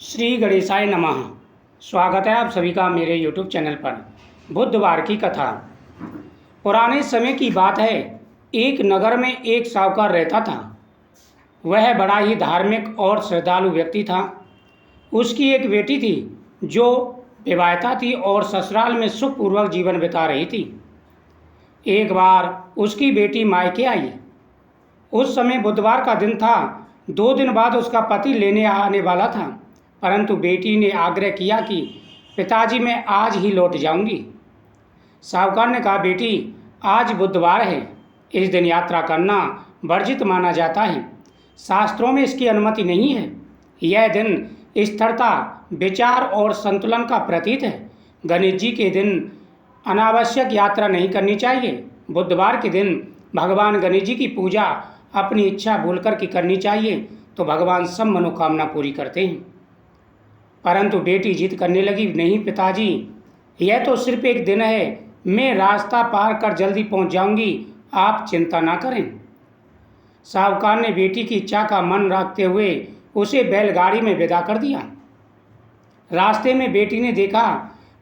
श्री गणेशाय नमः। स्वागत है आप सभी का मेरे यूट्यूब चैनल पर। बुधवार की कथा। पुराने समय की बात है। एक नगर में एक साहूकार रहता था। वह बड़ा ही धार्मिक और श्रद्धालु व्यक्ति था। उसकी एक बेटी थी जो विवाहिता थी और ससुराल में सुखपूर्वक जीवन बिता रही थी। एक बार उसकी बेटी मायके आई। उस समय बुधवार का दिन था। 2 दिन बाद उसका पति लेने आने वाला था, परंतु बेटी ने आग्रह किया कि पिताजी मैं आज ही लौट जाऊंगी। साहूकार ने कहा, बेटी आज बुधवार है, इस दिन यात्रा करना वर्जित माना जाता है। शास्त्रों में इसकी अनुमति नहीं है। यह दिन स्थिरता, विचार और संतुलन का प्रतीक है। गणेश जी के दिन अनावश्यक यात्रा नहीं करनी चाहिए। बुधवार के दिन भगवान गणेश जी की पूजा अपनी इच्छा बोलकर की करनी चाहिए, तो भगवान सब मनोकामना पूरी करते हैं। परंतु बेटी जिद करने लगी, नहीं पिताजी, यह तो सिर्फ एक दिन है, मैं रास्ता पार कर जल्दी पहुंच जाऊंगी, आप चिंता ना करें। साहूकार ने बेटी की इच्छा का मन रखते हुए उसे बैलगाड़ी में विदा कर दिया। रास्ते में बेटी ने देखा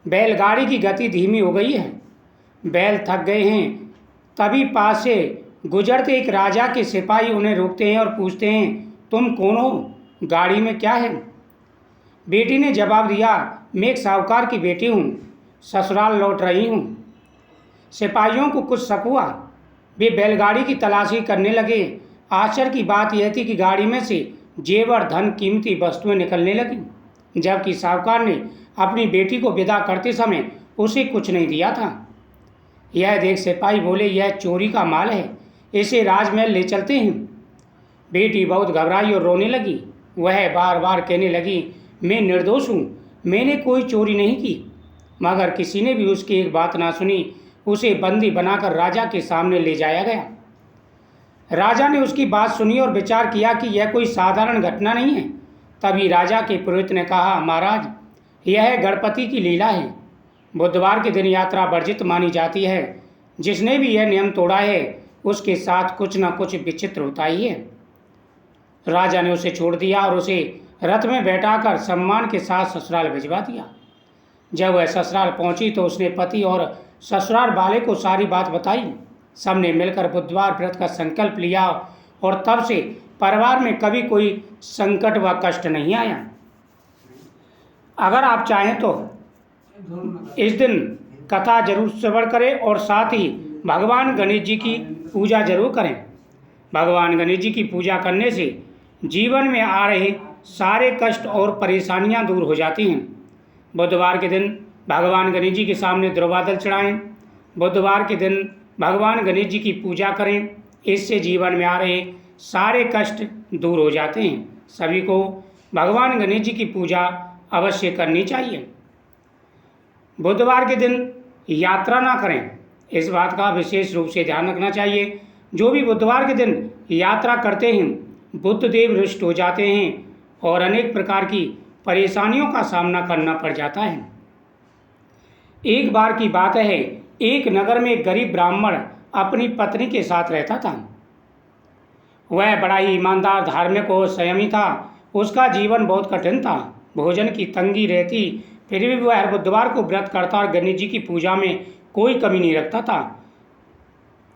बैलगाड़ी की गति धीमी हो गई है, बैल थक गए हैं। तभी पास से गुजरते एक राजा के सिपाही उन्हें रोकते हैं और पूछते हैं, तुम कौन हो, गाड़ी में क्या है? बेटी ने जवाब दिया, मैं एक साहूकार की बेटी हूँ, ससुराल लौट रही हूँ। सिपाहियों को कुछ शक हुआ। वे बैलगाड़ी की तलाशी करने लगे। आश्चर्य की बात यह थी कि गाड़ी में से जेवर, धन, कीमती वस्तुएं निकलने लगीं, जबकि साहूकार ने अपनी बेटी को विदा करते समय उसे कुछ नहीं दिया था। यह देख सिपाही बोले, यह चोरी का माल है, इसे राजमहल ले चलते हैं। बेटी बहुत घबराई और रोने लगी। वह बार बार कहने लगी, मैं निर्दोष हूँ, मैंने कोई चोरी नहीं की। मगर किसी ने भी उसकी एक बात ना सुनी। उसे बंदी बनाकर राजा के सामने ले जाया गया। राजा ने उसकी बात सुनी और विचार किया कि यह कोई साधारण घटना नहीं है। तभी राजा के पुरोहित ने कहा, महाराज, यह गणपति की लीला है। बुधवार के दिन यात्रा वर्जित मानी जाती है। जिसने भी यह नियम तोड़ा है उसके साथ कुछ न कुछ विचित्र होता ही है। राजा ने उसे छोड़ दिया और उसे रथ में बैठाकर सम्मान के साथ ससुराल भिजवा दिया। जब वह ससुराल पहुंची तो उसने पति और ससुराल वाले को सारी बात बताई। सबने मिलकर बुधवार व्रत का संकल्प लिया और तब से परिवार में कभी कोई संकट व कष्ट नहीं आया। अगर आप चाहें तो इस दिन कथा जरूर श्रवण करें और साथ ही भगवान गणेश जी की पूजा जरूर करें। भगवान गणेश जी की पूजा करने से जीवन में आ रहे सारे कष्ट और परेशानियां दूर हो जाती हैं। बुधवार के दिन भगवान गणेश जी के सामने द्रवादल चढ़ाएं। बुधवार के दिन भगवान गणेश जी की पूजा करें, इससे जीवन में आ रहे सारे कष्ट दूर हो जाते हैं। सभी को भगवान गणेश जी की पूजा अवश्य करनी चाहिए। बुधवार के दिन यात्रा ना करें, इस बात का विशेष रूप से ध्यान रखना चाहिए। जो भी बुधवार के दिन यात्रा करते हैं बुद्धदेव रुष्ट हो जाते हैं और अनेक प्रकार की परेशानियों का सामना करना पड़ जाता है। एक बार की बात है, एक नगर में एक गरीब ब्राह्मण अपनी पत्नी के साथ रहता था। वह बड़ा ही ईमानदार, धार्मिक और संयमी था। उसका जीवन बहुत कठिन था, भोजन की तंगी रहती, फिर भी वह हर बुधवार को व्रत करता और गणेश जी की पूजा में कोई कमी नहीं रखता था।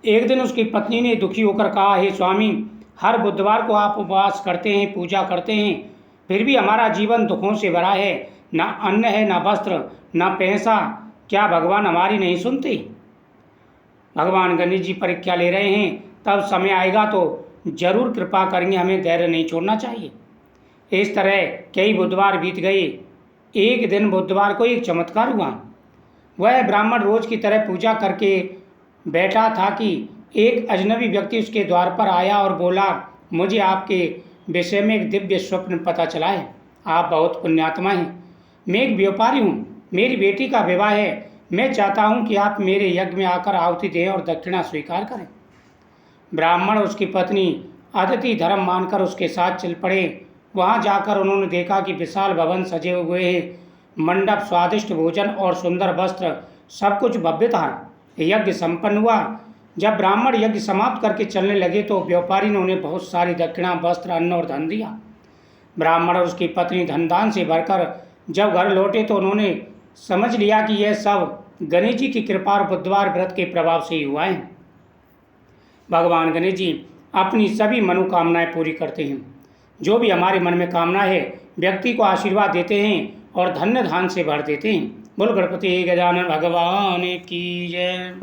एक दिन उसकी पत्नी ने दुखी होकर कहा, हे स्वामी, हर बुधवार को आप उपवास करते हैं, पूजा करते हैं, फिर भी हमारा जीवन दुखों से भरा है। ना अन्न है, ना वस्त्र, ना पैसा। क्या भगवान हमारी नहीं सुनते? भगवान गणेश जी परीक्षा ले रहे हैं, तब समय आएगा तो जरूर कृपा करेंगे, हमें धैर्य नहीं छोड़ना चाहिए। इस तरह कई बुधवार बीत गए। एक दिन बुधवार को एक चमत्कार हुआ। वह ब्राह्मण रोज की तरह पूजा करके बैठा था कि एक अजनबी व्यक्ति उसके द्वार पर आया और बोला, मुझे आपके विषय में एक दिव्य स्वप्न पता चला है। आप बहुत पुण्यात्मा हैं। मैं एक व्यापारी हूँ, मेरी बेटी का विवाह है। मैं चाहता हूँ कि आप मेरे यज्ञ में आकर आहुति दें और दक्षिणा स्वीकार करें। ब्राह्मण और उसकी पत्नी अतिथि धर्म मानकर उसके साथ चल पड़े। वहाँ जाकर उन्होंने देखा कि विशाल भवन सजे हुए हैं, मंडप, स्वादिष्ट भोजन और सुंदर वस्त्र, सब कुछ भव्य था। यज्ञ संपन्न हुआ। जब ब्राह्मण यज्ञ समाप्त करके चलने लगे तो व्यापारी ने उन्हें बहुत सारी दक्षिणा, वस्त्र, अन्न और धन दिया। ब्राह्मण और उसकी पत्नी धन दान से भरकर जब घर लौटे तो उन्होंने समझ लिया कि यह सब गणेश जी की कृपा और बुधवार व्रत के प्रभाव से ही हुआ है। भगवान गणेश जी अपनी सभी मनोकामनाएं पूरी करते हैं। जो भी हमारे मन में कामना है व्यक्ति को आशीर्वाद देते हैं और धन्य धान से भर देते हैं। बोल गणपति गजानन भगवान की जय।